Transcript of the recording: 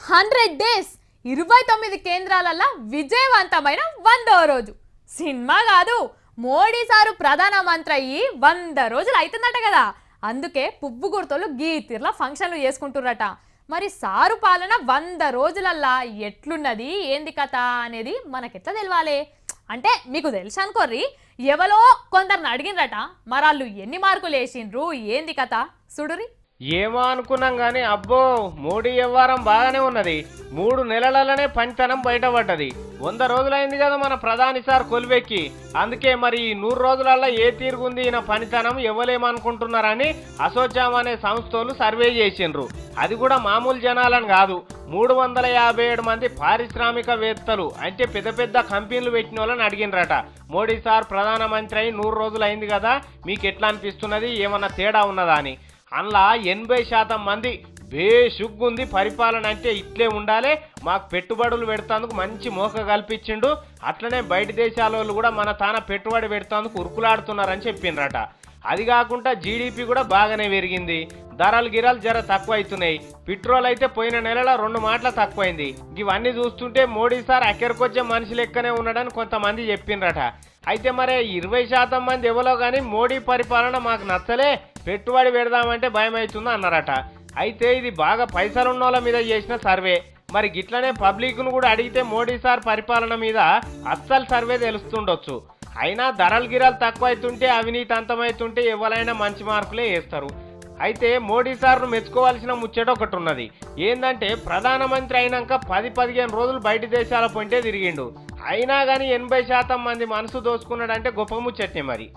100 days 29 కేంద్రాలలో విజయవంతమైన 100వ రోజు సినిమా కాదు. మోడీ సారు ప్రధానమంత్రి అయ్యి 100 రోజులు అవుతుందట కదా. అందుకే పువ్వు గుర్తులు గీతిర్ల ఫంక్షన్లు చేసుకుంటుర్రట. మరి సారు పాలన 100 రోజులల్లా ఎట్లున్నది ఏంది కథ అనేది మనకెట్లా తెలవాలి అంటే మీకు తెలుసు అనుకోర్రి. ఎవరో కొందరిని అడిగినరట, మరాళ్ళు ఎన్ని మార్కులు వేసిండ్రు ఏంది కథ చూడురి. ఏమో అనుకున్నాం కానీ అబ్బో మోడీ వ్యవహారం బాగానే ఉన్నది. 3 నెలలలోనే పనితనం బయటపడ్డది. 100 రోజులైంది కదా మన ప్రధాని సార్ కొలువెక్కి. అందుకే మరి ఈ 100 రోజులలో ఏ తీరుగుంది ఈయన పనితనం ఇవ్వలేమనుకుంటున్నారని అసోచాం అనే సంస్థలు సర్వే చేసిండ్రు. అది కూడా మామూలు జనాలని కాదు, 357 మంది పారిశ్రామికవేత్తలు అంటే పెద్ద పెద్ద కంపెనీలు పెట్టిన వాళ్ళని అడిగినరట. మోడీ సార్ ప్రధానమంత్రి అయి 100 రోజులు అయింది కదా, మీకు ఎట్లా అనిపిస్తున్నది, ఏమన్నా తేడా ఉన్నదా అని. అందులో 80% మంది బేషుగ్గుంది, పరిపాలన అంటే ఇట్లే ఉండాలి, మాకు పెట్టుబడులు పెడతాందుకు మంచి మోక కల్పించిండు, అట్లనే బయట దేశాల వాళ్ళు కూడా మన తాన పెట్టుబడి పెడతాందుకు ఉరుకులాడుతున్నారని చెప్పిండ్రట. అది కాకుండా జీడిపి కూడా బాగానే పెరిగింది, ధరలు గిరాలు జర తక్కువ అవుతున్నాయి, పెట్రోల్ అయితే పోయిన నెలలో 2 మాటల తక్కువైంది. ఇవన్నీ చూస్తుంటే మోడీ సార్ అక్కడికొచ్చే మనిషి లెక్కనే ఉన్నాడని కొంతమంది చెప్పిండ్రట. అయితే మరే 20% మంది ఎవరో కానీ మోడీ పరిపాలన మాకు నచ్చలే, పెట్టుబడి పెడదామంటే భయం అవుతుంది అన్నారట. అయితే ఇది బాగా పైసలున్న వాళ్ళ మీద చేసిన సర్వే. మరి గిట్లనే పబ్లిక్ను కూడా అడిగితే మోడీ సార్ పరిపాలన మీద అస్సలు సర్వే తెలుస్తుండొచ్చు. అయినా ధరలు గిరాలు తక్కువ అవుతుంటే, అవినీతి అంతమవుతుంటే ఎవరైనా మంచి మార్కులే వేస్తారు. అయితే మోడీ సార్ను మెచ్చుకోవాల్సిన ముచ్చట ఒకటి ఉన్నది. ఏంటంటే ప్రధానమంత్రి అయినాక 10-15 రోజులు బయట దేశాల పొంటే తిరిగిండు. అయినా కానీ 80% మంది మనసు దోచుకున్నాడంటే గొప్ప ముచ్చట్నే మరి.